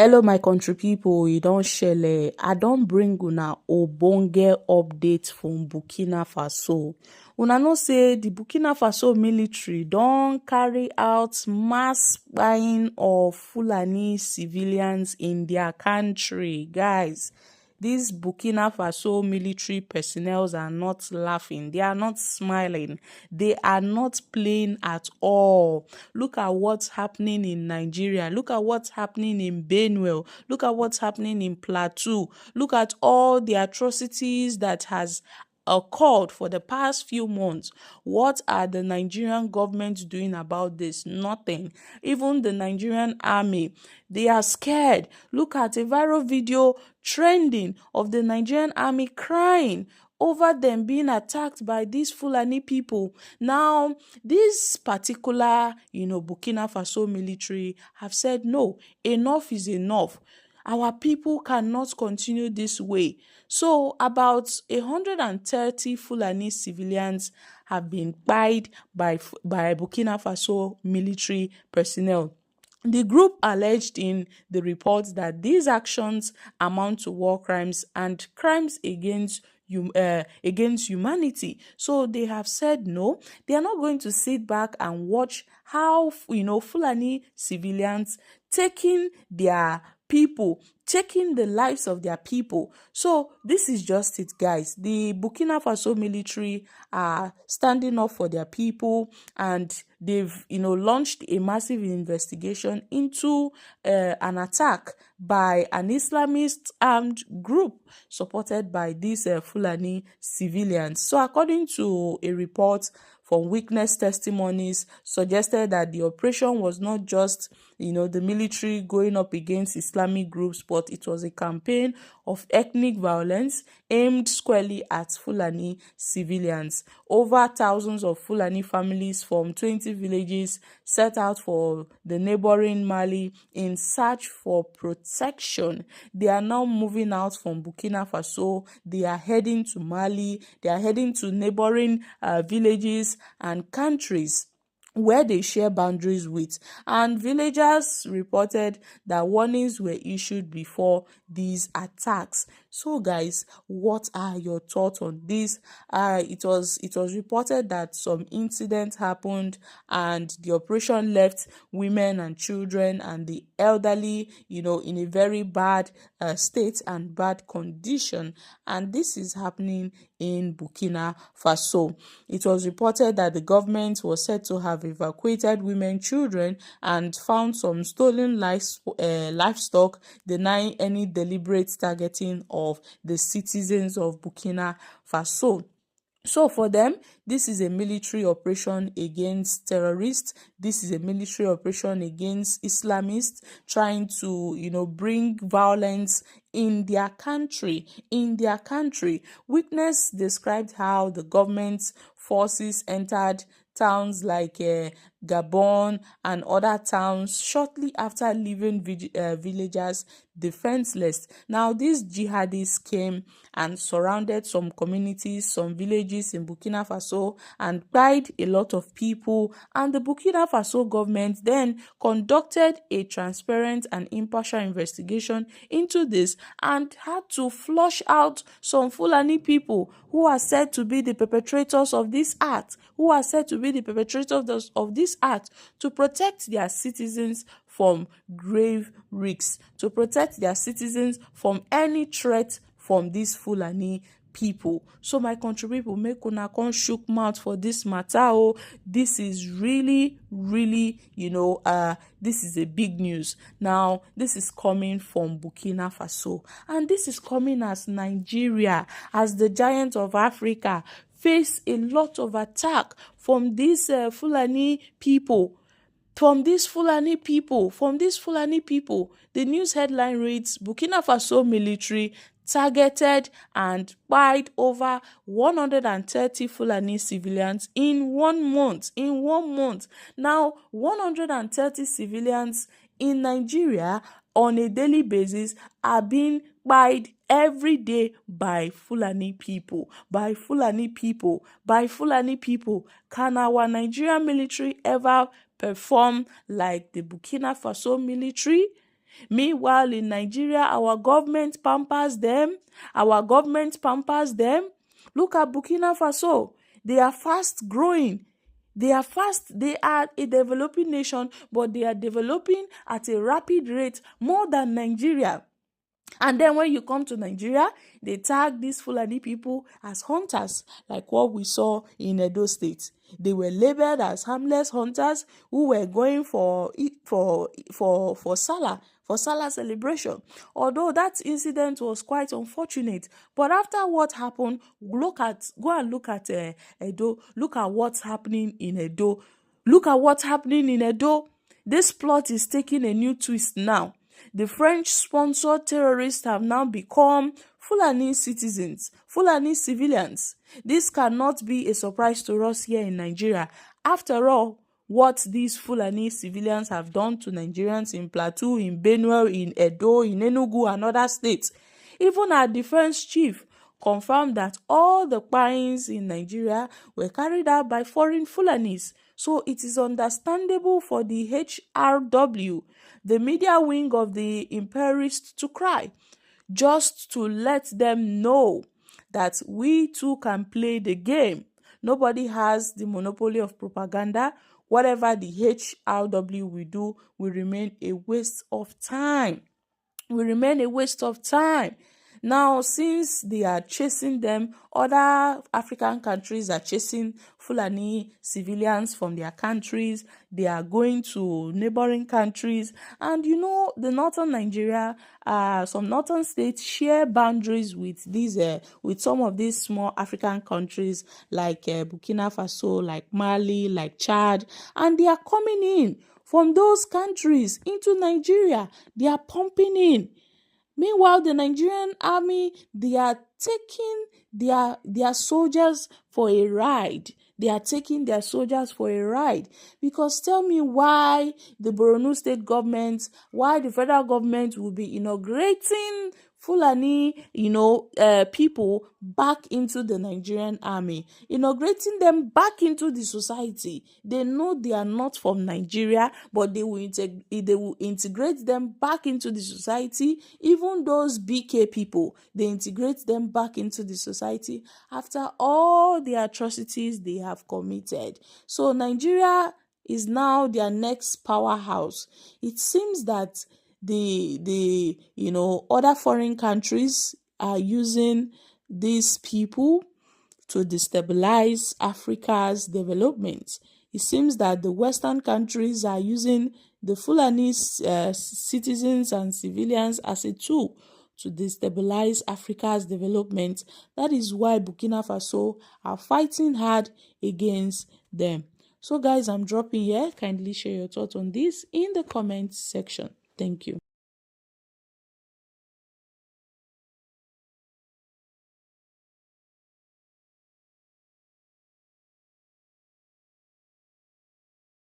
Hello my country people, e don shele. I don bring una ogbonge update from Burkina Faso. Una know say the Burkina Faso military don carry out mass buying of Fulani civilians in their country. Guys, these Burkina Faso military personnel are not laughing. They are not smiling. They are not playing at all. Look at what's happening in Nigeria. Look at what's happening in Benue. Look at what's happening in Plateau. Look at all the atrocities that has occurred for the past few months. What are the Nigerian government doing about this? Nothing. Even the Nigerian army, they are scared. Look at a viral video trending of the Nigerian army crying over them being attacked by these Fulani people. Now, this particular, Burkina Faso military have said, no, enough is enough. Our people cannot continue this way. So about 130 Fulani civilians have been killed by Burkina Faso military personnel. The group alleged in the report that these actions amount to war crimes and crimes against humanity. So they have said no, they are not going to sit back and watch how Fulani civilians taking their people, taking the lives of their people. So this is just it, guys. The Burkina Faso military are standing up for their people, and they've launched a massive investigation into an attack by an Islamist armed group supported by these Fulani civilians. So according to a report from witness testimonies, suggested that the operation was not just the military going up against Islamic groups, but it was a campaign of ethnic violence aimed squarely at Fulani civilians. Over thousands of Fulani families from 20 villages set out for the neighboring Mali in search for protection. They are now moving out from Burkina Faso. They are heading to Mali. They are heading to neighboring villages and countries where they share boundaries with, and villagers reported that warnings were issued before these attacks. So guys, what are your thoughts on this? It was reported that some incident happened and the operation left women and children and the elderly in a very bad state and bad condition, and this is happening in Burkina Faso. It was reported that the government was said to have evacuated women, children, and found some stolen livestock, denying any deliberate targeting of the citizens of Burkina Faso. So for them, this is a military operation against terrorists. This is a military operation against Islamists trying to, bring violence in their country. Witness described how the government's forces entered towns like Gabon and other towns shortly after leaving villagers defenseless. Now, these jihadists came and surrounded some communities, some villages in Burkina Faso, and killed a lot of people, and the Burkina Faso government then conducted a transparent and impartial investigation into this and had to flush out some Fulani people who are said to be the perpetrators of this act, of this act, to protect their citizens from grave risks, to protect their citizens from any threat from these Fulani people. So my country people, make una come shook mouth for this matter. Oh, this is really this is a big news. Now, this is coming from Burkina Faso, and this is coming as Nigeria, as the giant of Africa, face a lot of attack from these Fulani people. The news headline reads, Burkina Faso military targeted and killed over 130 Fulani civilians in 1 month. Now, 130 civilians in Nigeria on a daily basis are being killed every day by Fulani people. Can our Nigerian military ever perform like the Burkina Faso military? Meanwhile, in Nigeria, our government pampers them. Look at Burkina Faso. They are fast growing. They are a developing nation, but they are developing at a rapid rate more than Nigeria. And then when you come to Nigeria, they tag these Fulani people as hunters, like what we saw in Edo State. They were labeled as harmless hunters who were going for Salah celebration. Although that incident was quite unfortunate, but after what happened, go and look at Edo. Look at what's happening in Edo. This plot is taking a new twist now. The French-sponsored terrorists have now become Fulani citizens, Fulani civilians. This cannot be a surprise to us here in Nigeria. After all, what these Fulani civilians have done to Nigerians in Plateau, in Benue, in Edo, in Enugu, and other states. Even our defense chief confirmed that all the crimes in Nigeria were carried out by foreign Fulanis. So it is understandable for the HRW, the media wing of the imperialists, to cry, just to let them know that we too can play the game. Nobody has the monopoly of propaganda. Whatever the HRW will do will remain a waste of time. Now, since they are chasing them, other African countries are chasing Fulani civilians from their countries. They are going to neighboring countries. And you know, the northern Nigeria, some northern states share boundaries with some of these small African countries like Burkina Faso, like Mali, like Chad. And they are coming in from those countries into Nigeria. They are pumping in. Meanwhile, the Nigerian army, they are taking their soldiers for a ride. Because tell me why the Borno state government, why the federal government will be inaugurating Fulani, people back into the Nigerian army, integrating them back into the society. They know they are not from Nigeria, but they will integrate them back into the society. Even those BK people, they integrate them back into the society after all the atrocities they have committed. So Nigeria is now their next powerhouse. It seems that the other foreign countries are using these people to destabilize Africa's development. It seems that the Western countries are using the Fulani citizens and civilians as a tool to destabilize Africa's development. That is why Burkina Faso are fighting hard against them. So guys, I'm dropping here. Kindly share your thoughts on this in the comment section. Thank you.